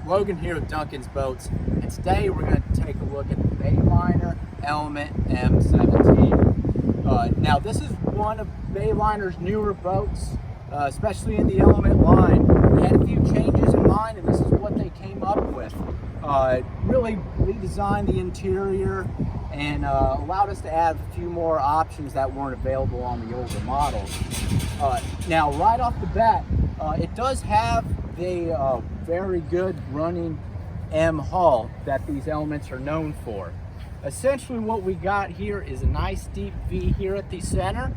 Logan here with Duncan's Boats, and today we're going to take a look at the Bayliner Element M17. Now this is one of Bayliner's newer boats, especially in the Element line. They had a few changes in mind, and this is what they came up with. Really redesigned the interior and allowed us to add a few more options that weren't available on the older models. Now right off the bat, it does have the very good running M hull that these Elements are known for. Essentially what we got here is a nice deep V here at the center,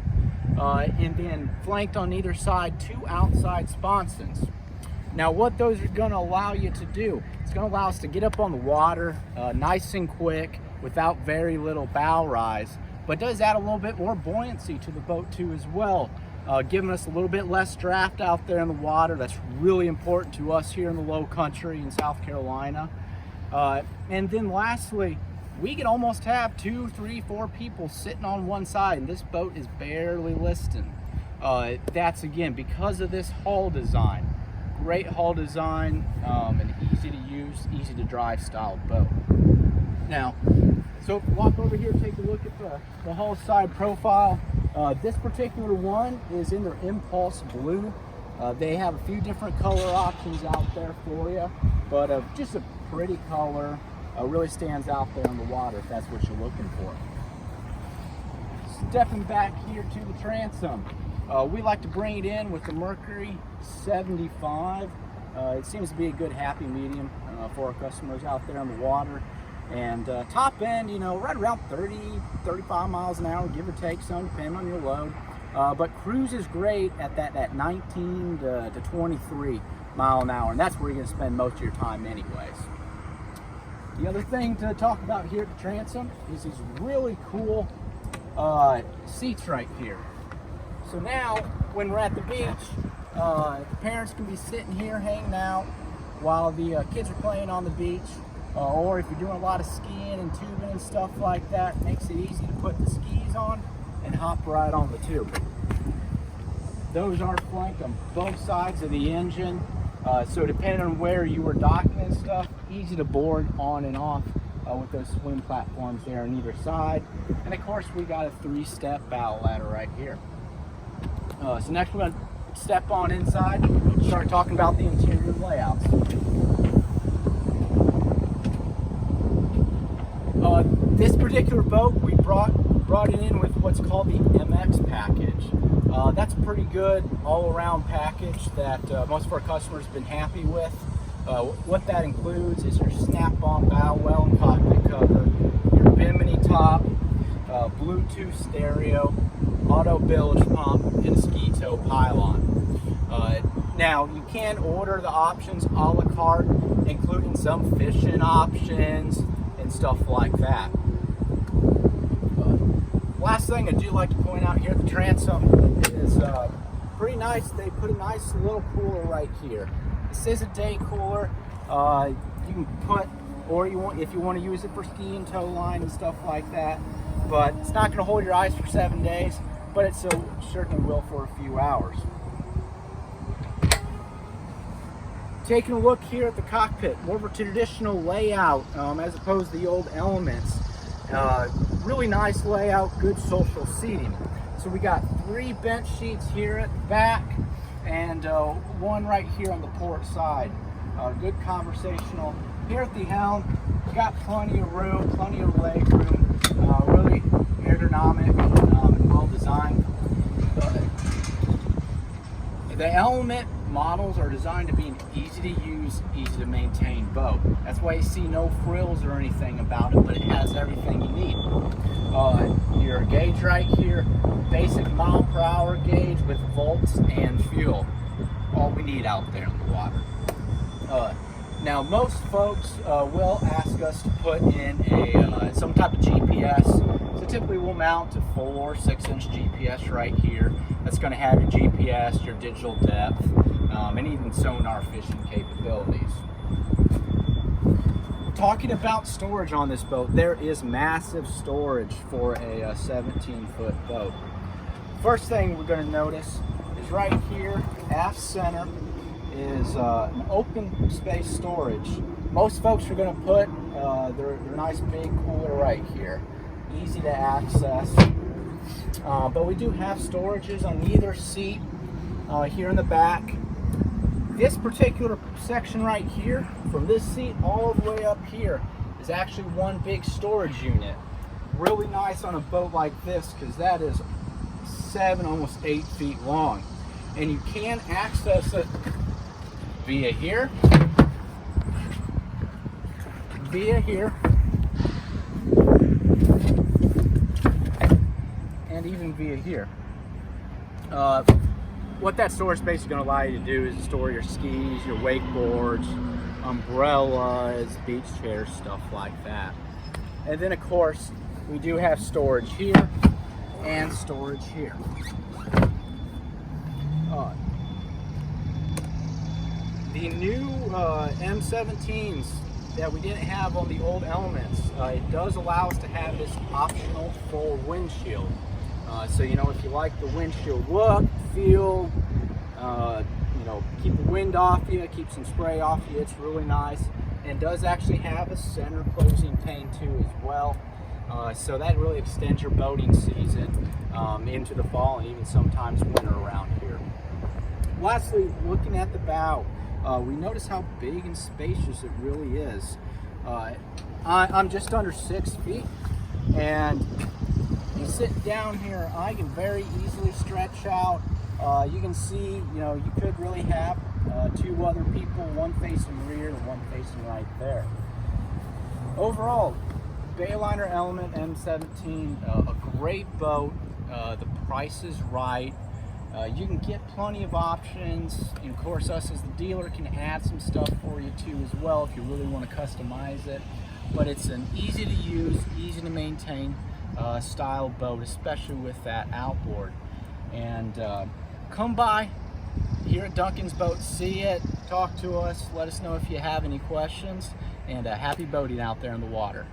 and then flanked on either side two outside sponsons. Now what those are going to allow you to do, it's going to allow us to get up on the water nice and quick without very little bow rise, but does add a little bit more buoyancy to the boat too as well, giving us a little bit less draft out there in the water. That's really important to us here in the low country in South Carolina. And then lastly, we can almost have 2, 3, 4 people sitting on one side, and this boat is barely listing. That's again because of this hull design. Great hull design, an easy to use, easy to drive style boat. Now, so if you walk over here, take a look at the hull side profile. This particular one is in their Impulse Blue. They have a few different color options out there for you, but just a pretty color. Really stands out there in the water if that's what you're looking for. Stepping back here to the transom, we like to bring it in with the Mercury 75. It seems to be a good happy medium for our customers out there on the water. And top end, you know, right around 30, 35 miles an hour, give or take some, depending on your load. But cruises great at that 19 to 23 mile an hour, and that's where you're going to spend most of your time anyways. The other thing to talk about here at the transom is these really cool seats right here. So now, when we're at the beach, the parents can be sitting here hanging out while the kids are playing on the beach. Or if you're doing a lot of skiing and tubing and stuff like that, it makes it easy to put the skis on and hop right on the tube. Those are flanked on both sides of the engine, so depending on where you were docking and stuff, easy to board on and off with those swim platforms there on either side. And of course we got a 3-step bow ladder right here. So next we're going to step on inside and start talking about the interior layouts. This particular boat, we brought it in with what's called the MX package. That's a pretty good all-around package that most of our customers have been happy with. What that includes is your snap-on bow well and cockpit cover, your bimini top, Bluetooth stereo, auto bilge pump, and a ski tow pylon. Now, you can order the options a la carte, including some fishing options and stuff like that. Last thing I do like to point out here at the transom is pretty nice. They put a nice little cooler right here. This is a day cooler. You can put, or if you want to use it for skiing, tow line and stuff like that. But it's not going to hold your ice for 7 days, but it certainly will for a few hours. Taking a look here at the cockpit, more of a traditional layout as opposed to the old Elements. Really nice layout, good social seating. So we got 3 bench seats here at the back and one right here on the port side. Good conversational. Here at the helm, we got plenty of room, plenty of leg room, really ergonomic and well designed. The Element models are designed to be an easy to use, easy to maintain boat. That's why you see no frills or anything about it, but it has everything you need. Your gauge right here, basic mile per hour gauge with volts and fuel. All we need out there in the water. Now most folks will ask us to put in some type of GPS. So typically we'll mount a 4 or 6-inch GPS right here. That's going to have your GPS, your digital depth, and even sonar fishing capabilities. Talking about storage on this boat, there is massive storage for a 17-foot boat. First thing we're going to notice is right here, aft center, is an open space storage. Most folks are going to put their nice big cooler right here, easy to access. But we do have storages on either seat here in the back. This particular section right here, from this seat all the way up here, is actually one big storage unit. Really nice on a boat like this, because that is 7, almost 8 feet long. And you can access it via here, and even via here. What that storage space is going to allow you to do is store your skis, your wakeboards, umbrellas, beach chairs, stuff like that. And then of course we do have storage here and storage here. The new M17s that we didn't have on the old Elements, it does allow us to have this optional full windshield. So you know, if you like the windshield look, feel, you know, keep the wind off you, keep some spray off you, it's really nice. And does actually have a center closing pane too as well. So that really extends your boating season into the fall and even sometimes winter around here. Lastly, looking at the bow, we notice how big and spacious it really is. I'm just under 6 feet, and you sit down here, I can very easily stretch out. You can see, you know, you could really have 2 other people, one facing rear and one facing right there. Overall, Bayliner Element M17, a great boat. The price is right. You can get plenty of options, and of course us as the dealer can add some stuff for you too as well if you really want to customize it. But it's an easy to use, easy to maintain style boat, especially with that outboard. And come by here at Duncan's Boat, see it, talk to us, let us know if you have any questions, and happy boating out there in the water.